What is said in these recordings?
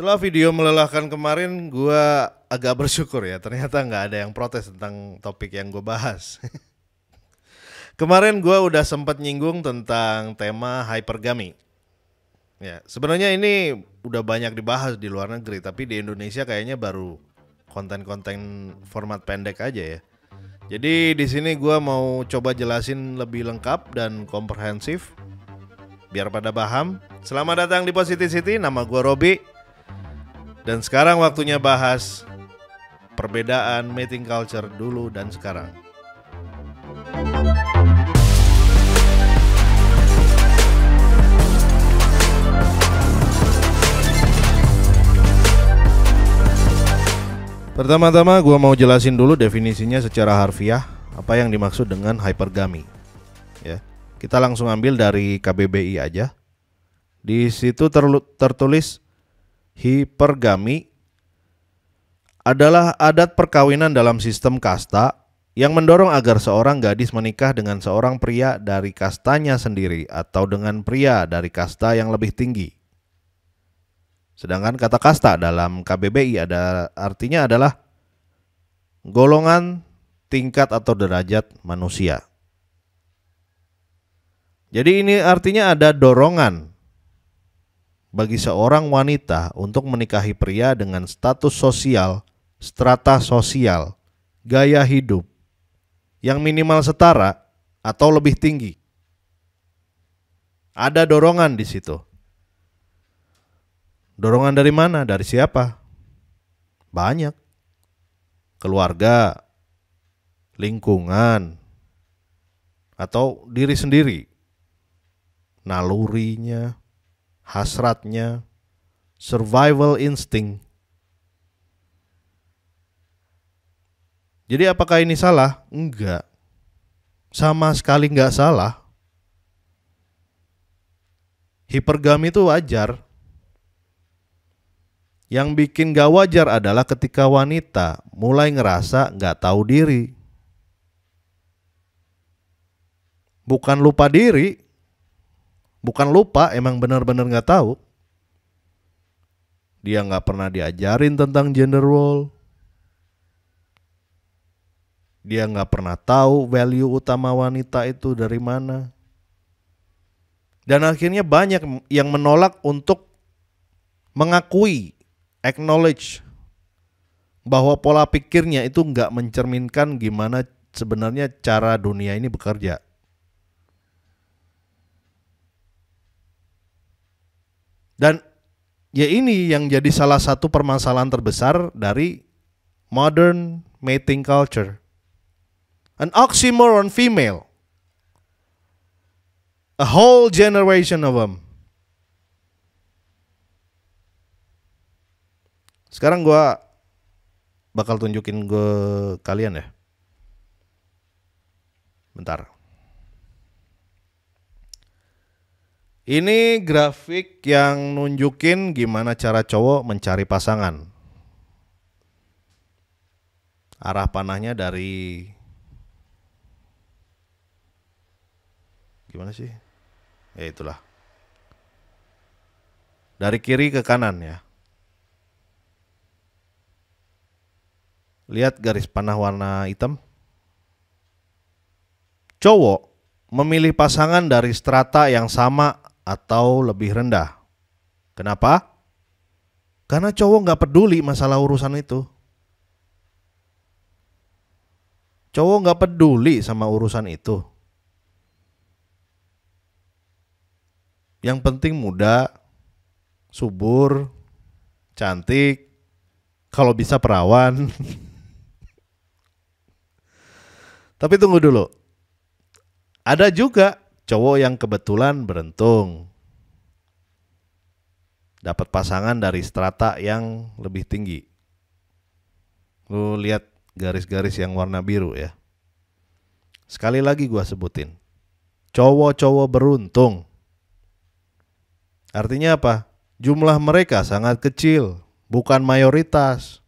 Setelah video melelahkan kemarin, gua agak bersyukur ya. Ternyata nggak ada yang protes tentang topik yang gue bahas. Kemarin gua udah sempat nyinggung tentang tema hypergamy. Ya, sebenarnya ini udah banyak dibahas di luar negeri, tapi di Indonesia kayaknya baru konten-konten format pendek aja ya. Jadi di sini gua mau coba jelasin lebih lengkap dan komprehensif biar pada paham. Selamat datang di Positivity, nama gua Robi. Dan sekarang waktunya bahas perbedaan mating culture dulu dan sekarang. Pertama-tama gue mau jelasin dulu definisinya secara harfiah apa yang dimaksud dengan hypergamy. Ya, kita langsung ambil dari KBBI aja. Di situ tertulis hipergami adalah adat perkawinan dalam sistem kasta yang mendorong agar seorang gadis menikah dengan seorang pria dari kastanya sendiri atau dengan pria dari kasta yang lebih tinggi. Sedangkan kata kasta dalam KBBI artinya adalah golongan, tingkat atau derajat manusia. Jadi ini artinya ada dorongan bagi seorang wanita untuk menikahi pria dengan status sosial, strata sosial, gaya hidup yang minimal setara atau lebih tinggi. Ada dorongan di situ. Dorongan dari mana? Dari siapa? Banyak. Keluarga, lingkungan, atau diri sendiri. Nalurinya, hasratnya, survival instinct. Jadi apakah ini salah? Enggak. Sama sekali enggak salah. Hipergami itu wajar. Yang bikin gak wajar adalah ketika wanita mulai ngerasa gak tahu diri. Bukan lupa diri. Bukan lupa, emang benar-benar gak tahu. Dia gak pernah diajarin tentang gender role. Dia gak pernah tahu value utama wanita itu dari mana. Dan akhirnya banyak yang menolak untuk mengakui, acknowledge bahwa pola pikirnya itu nggak mencerminkan gimana sebenarnya cara dunia ini bekerja. Dan ya ini yang jadi salah satu permasalahan terbesar dari modern mating culture. An oxymoron female. A whole generation of them. Sekarang gue bakal tunjukin ke kalian ya. Bentar. Ini grafik yang nunjukin gimana cara cowok mencari pasangan. Arah panahnya dari... Gimana sih? Ya itulah. Dari kiri ke kanan ya. Lihat garis panah warna hitam. Cowok memilih pasangan dari strata yang sama atau lebih rendah. Kenapa? Karena cowok gak peduli masalah urusan itu. Cowok gak peduli sama urusan itu. Yang penting muda, subur, cantik, kalau bisa perawan. Tapi tunggu dulu. Ada juga cowok yang kebetulan beruntung. Dapat pasangan dari strata yang lebih tinggi. Lu lihat garis-garis yang warna biru ya. Sekali lagi gua sebutin. Cowok-cowok beruntung. Artinya apa? Jumlah mereka sangat kecil, bukan mayoritas.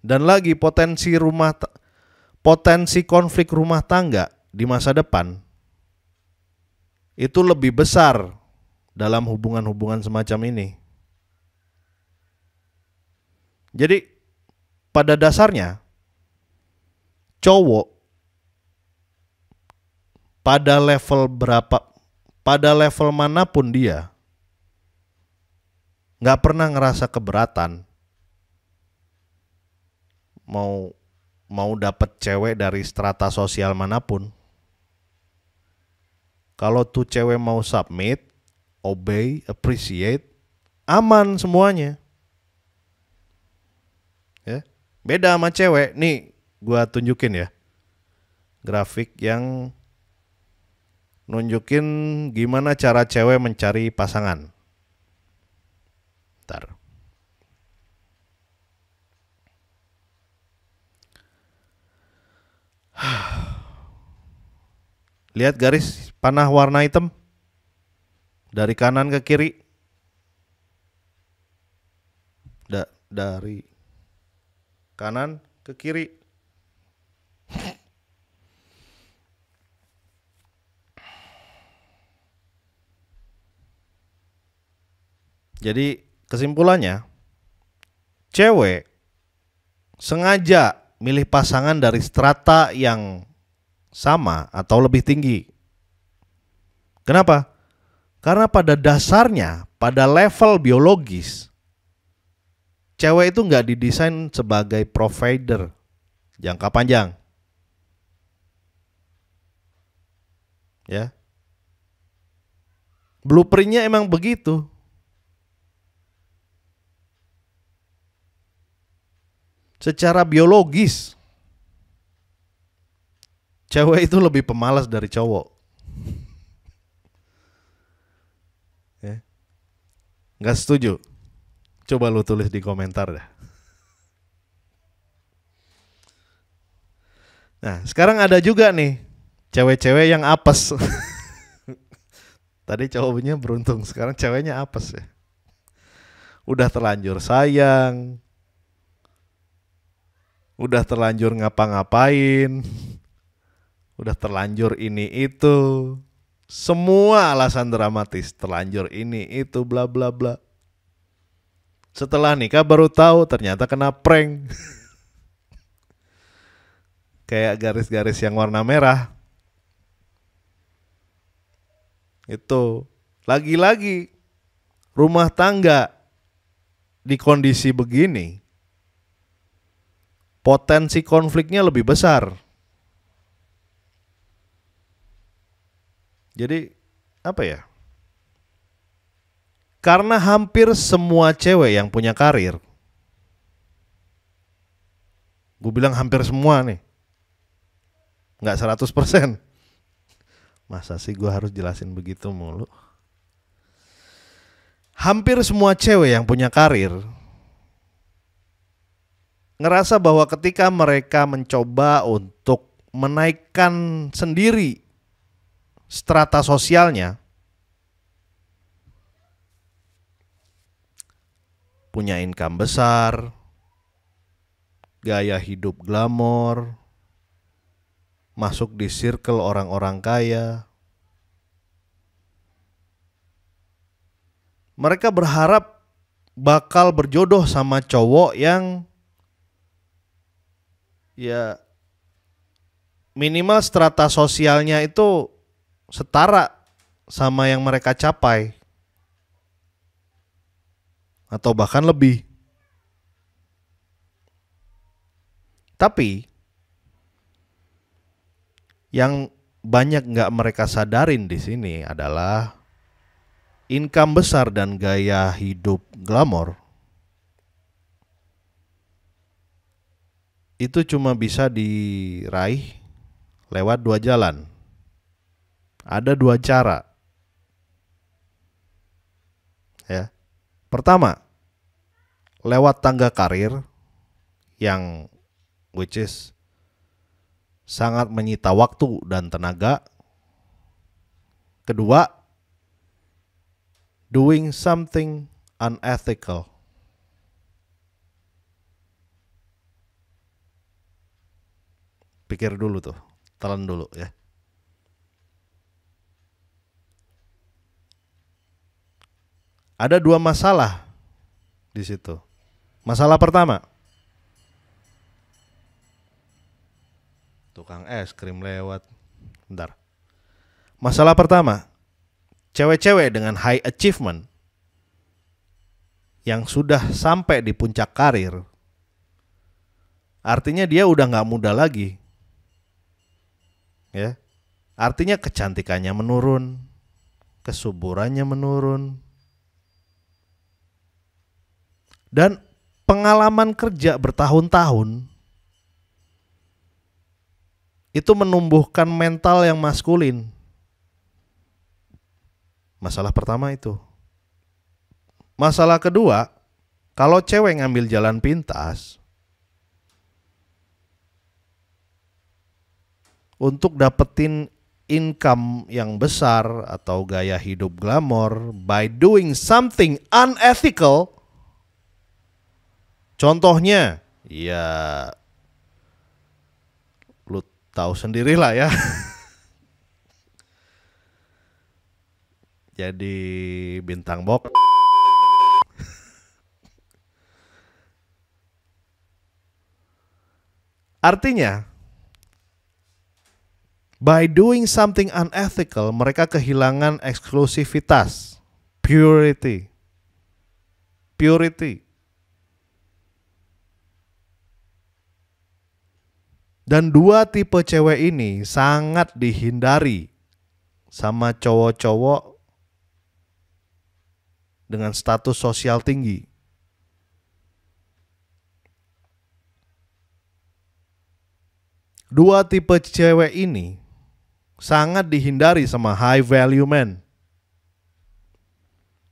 Dan lagi potensi konflik rumah tangga di masa depan itu lebih besar dalam hubungan-hubungan semacam ini. Jadi pada dasarnya cowok pada level manapun dia nggak pernah ngerasa keberatan mau dapet cewek dari strata sosial manapun. Kalau tuh cewek mau submit, obey, appreciate, aman semuanya. Ya. Beda sama cewek. Nih, gua tunjukin ya. Grafik yang nunjukin gimana cara cewek mencari pasangan. Ntar. Lihat garis panah warna hitam dari kanan ke kiri. Dari kanan ke kiri. Jadi kesimpulannya, cewek sengaja milih pasangan dari strata yang sama atau lebih tinggi. Kenapa? Karena pada dasarnya, pada level biologis, cewek itu nggak didesain sebagai provider jangka panjang. Ya. Blueprintnya emang begitu. Secara biologis, cewek itu lebih pemalas dari cowok. Ya. Nggak setuju? Coba lu tulis di komentar dah. Nah, sekarang ada juga nih cewek-cewek yang apes. Tadi cowoknya beruntung, sekarang ceweknya apes ya. Udah terlanjur sayang, udah terlanjur ngapa-ngapain, udah terlanjur ini itu, semua alasan dramatis, terlanjur ini itu bla bla bla. Setelah nikah baru tahu ternyata kena prank. Kayak garis-garis yang warna merah. Itu lagi-lagi rumah tangga di kondisi begini, potensi konfliknya lebih besar. Jadi apa ya? Karena hampir semua cewek yang punya karir, gue bilang hampir semua nih, nggak 100%. Masa sih gue harus jelasin begitu mulu? Hampir semua cewek yang punya karir ngerasa bahwa ketika mereka mencoba untuk menaikkan sendiri strata sosialnya, punya income besar, gaya hidup glamor, masuk di circle orang-orang kaya, mereka berharap bakal berjodoh sama cowok yang ya minimal strata sosialnya itu setara sama yang mereka capai atau bahkan lebih. Tapi yang banyak nggak mereka sadarin di sini adalah income besar dan gaya hidup glamor itu cuma bisa diraih lewat dua jalan. Ada dua cara. Ya. Pertama, lewat tangga karir yang which is sangat menyita waktu dan tenaga. Kedua, doing something unethical. Pikir dulu tuh, telan dulu ya. Ada dua masalah di situ. Masalah pertama, tukang es krim lewat. Bentar. Masalah pertama, cewek-cewek dengan high achievement yang sudah sampai di puncak karir, artinya dia udah nggak muda lagi, ya. Artinya kecantikannya menurun, kesuburannya menurun, dan pengalaman kerja bertahun-tahun itu menumbuhkan mental yang maskulin. Masalah pertama itu. Masalah kedua, kalau cewek ngambil jalan pintas untuk dapetin income yang besar atau gaya hidup glamor by doing something unethical, contohnya, ya lu tahu sendirilah ya. Jadi bintang box. Artinya, by doing something unethical, mereka kehilangan eksklusivitas, purity. Dan dua tipe cewek ini sangat dihindari sama cowok-cowok dengan status sosial tinggi. Dua tipe cewek ini sangat dihindari sama high value men.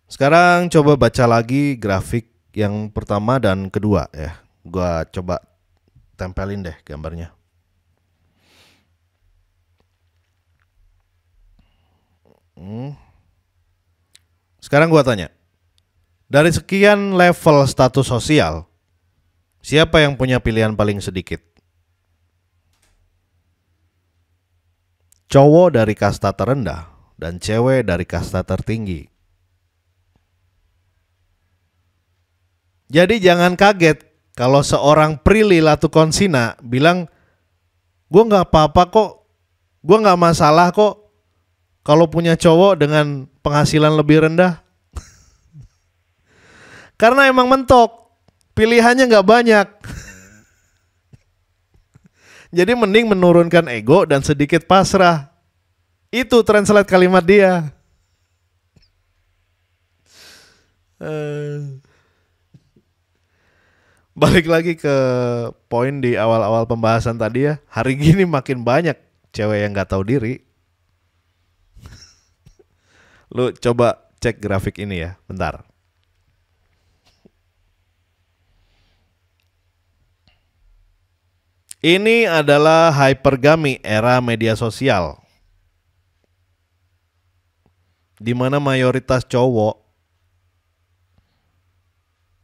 Sekarang coba baca lagi grafik yang pertama dan kedua ya. Gua coba tempelin deh gambarnya. Sekarang gua tanya, dari sekian level status sosial, siapa yang punya pilihan paling sedikit? Cowok dari kasta terendah dan cewek dari kasta tertinggi. Jadi jangan kaget kalau seorang Prilly Latukonsina bilang, gue gak apa-apa kok, gue gak masalah kok kalau punya cowok dengan penghasilan lebih rendah. Karena emang mentok, pilihannya gak banyak. Jadi mending menurunkan ego dan sedikit pasrah. Itu translate kalimat dia. Balik lagi ke poin di awal-awal pembahasan tadi ya. Hari gini makin banyak cewek yang gak tahu diri. Lu coba cek grafik ini ya, bentar. Ini adalah hypergamy era media sosial, di mana mayoritas cowok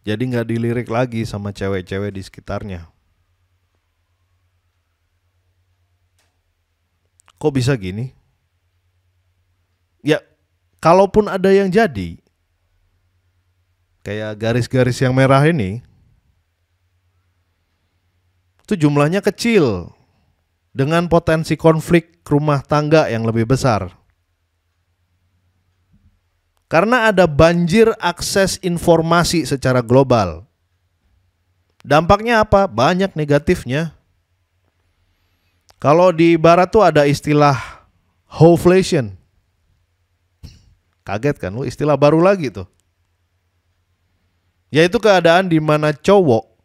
jadi nggak dilirik lagi sama cewek-cewek di sekitarnya. Kok bisa gini? Ya, kalaupun ada yang jadi, kayak garis-garis yang merah ini, itu jumlahnya kecil dengan potensi konflik rumah tangga yang lebih besar. Karena ada banjir akses informasi secara global. Dampaknya apa? Banyak negatifnya. Kalau di barat tuh ada istilah howflation. Kaget kan lu, istilah baru lagi tuh. Yaitu keadaan di mana cowok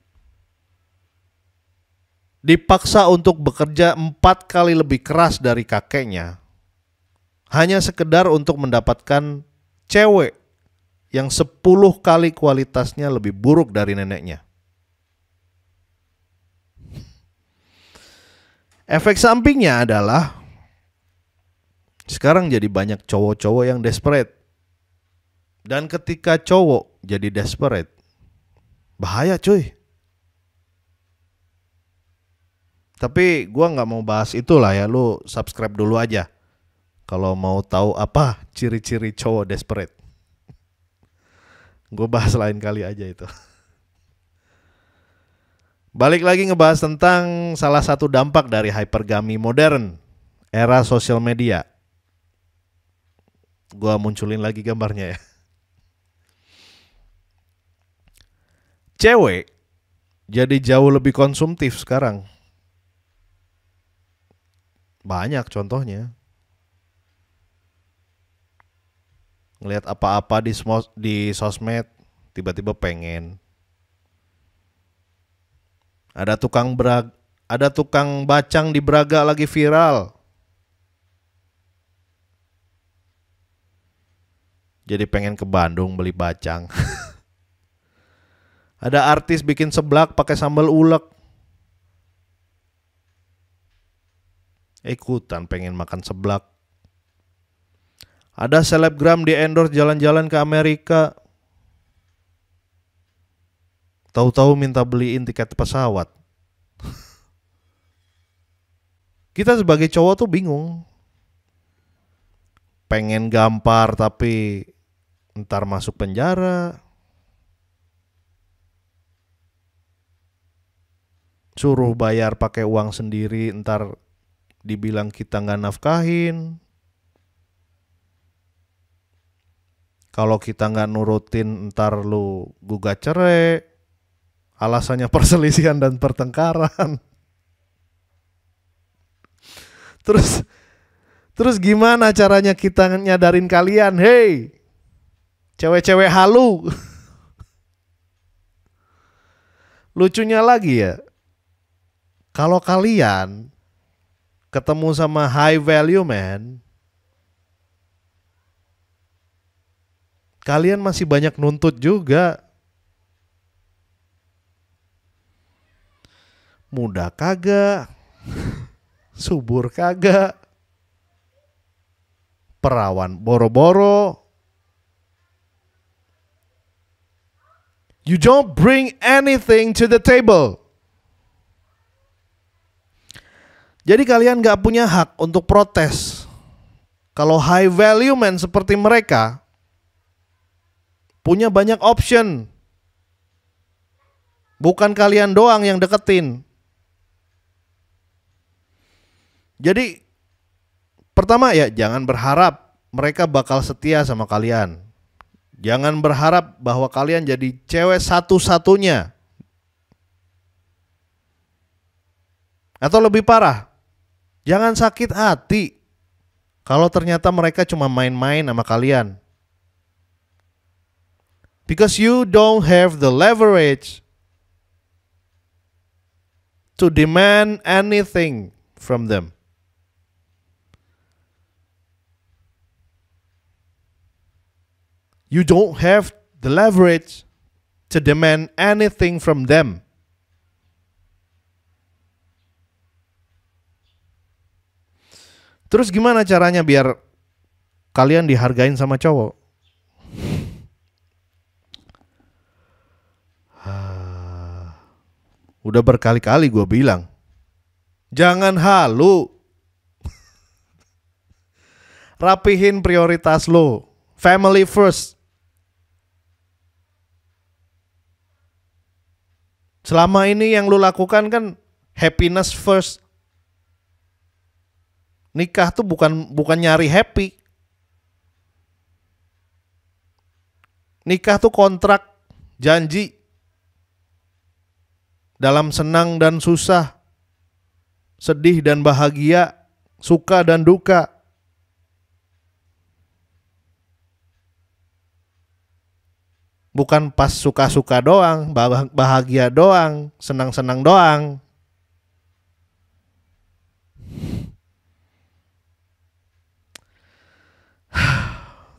dipaksa untuk bekerja 4 kali lebih keras dari kakeknya, hanya sekedar untuk mendapatkan cewek yang 10 kali kualitasnya lebih buruk dari neneknya. Efek sampingnya adalah sekarang jadi banyak cowok-cowok yang desperate. Dan ketika cowok jadi desperate, bahaya cuy. Tapi gue gak mau bahas itulah ya, lu subscribe dulu aja kalau mau tahu apa ciri-ciri cowok desperate. Gue bahas lain kali aja itu. Balik lagi ngebahas tentang salah satu dampak dari hypergamy modern, era sosial media. Gua munculin lagi gambarnya ya. Cewek jadi jauh lebih konsumtif sekarang. Banyak contohnya. Ngelihat apa-apa di sosmed, tiba-tiba pengen. Ada tukang bacang di Braga lagi viral. Jadi pengen ke Bandung beli bacang. Ada artis bikin seblak pakai sambal ulek. Ikutan pengen makan seblak. Ada selebgram di endorse jalan-jalan ke Amerika. Tahu-tahu minta beliin tiket pesawat. Kita sebagai cowok tuh bingung. Pengen gampar tapi ntar masuk penjara. Suruh bayar pakai uang sendiri, ntar dibilang kita nggak nafkahin. Kalau kita nggak nurutin, ntar lu gugat cerai. Alasannya perselisihan dan pertengkaran. Terus gimana caranya kita nyadarin kalian? Hey, cewek-cewek halu. Lucunya lagi ya, kalau kalian ketemu sama high value man, kalian masih banyak nuntut juga. Muda kagak, subur kagak, perawan boro-boro. You don't bring anything to the table. Jadi kalian gak punya hak untuk protes. Kalau high value man seperti mereka punya banyak option. Bukan kalian doang yang deketin. Jadi pertama ya, jangan berharap mereka bakal setia sama kalian. Jangan berharap bahwa kalian jadi cewek satu-satunya. Atau lebih parah, jangan sakit hati kalau ternyata mereka cuma main-main sama kalian. Because you don't have the leverage to demand anything from them. You don't have the leverage to demand anything from them. Terus gimana caranya biar kalian dihargain sama cowok? Udah berkali-kali gue bilang, jangan halu. Rapihin prioritas lo. Family first. Selama ini yang lu lakukan kan happiness first. Nikah tuh bukan nyari happy. Nikah tuh kontrak, janji. Dalam senang dan susah, sedih dan bahagia, suka dan duka. Bukan pas suka-suka doang, bahagia doang, senang-senang doang.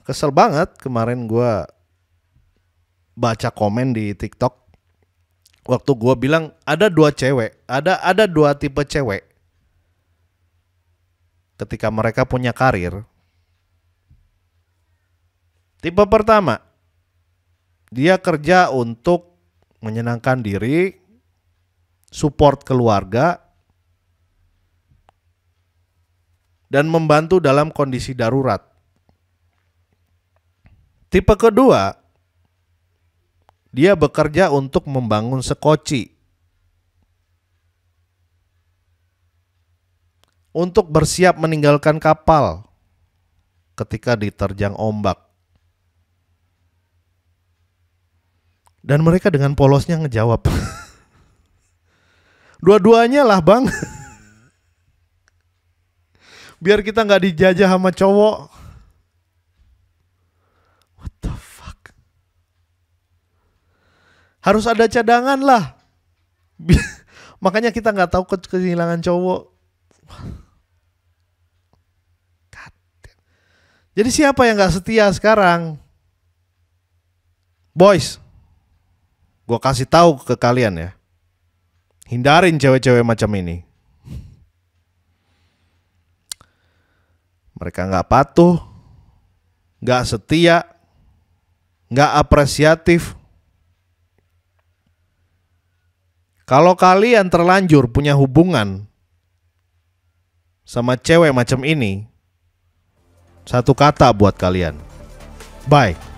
Kesel banget kemarin gue baca komen di TikTok. Waktu gue bilang ada dua cewek, ada dua tipe cewek. Ketika mereka punya karir. Tipe pertama, dia kerja untuk menyenangkan diri, support keluarga, dan membantu dalam kondisi darurat. Tipe kedua, dia bekerja untuk membangun sekoci, untuk bersiap meninggalkan kapal ketika diterjang ombak. Dan mereka dengan polosnya ngejawab, dua-duanya lah bang. Biar kita gak dijajah sama cowok. What the fuck? Harus ada cadangan lah. Makanya kita gak tahu kehilangan cowok. Jadi siapa yang gak setia sekarang? Boys, gue kasih tahu ke kalian ya, hindarin cewek-cewek macam ini. Mereka gak patuh, gak setia, gak apresiatif. Kalau kalian terlanjur punya hubungan sama cewek macam ini, satu kata buat kalian, bye.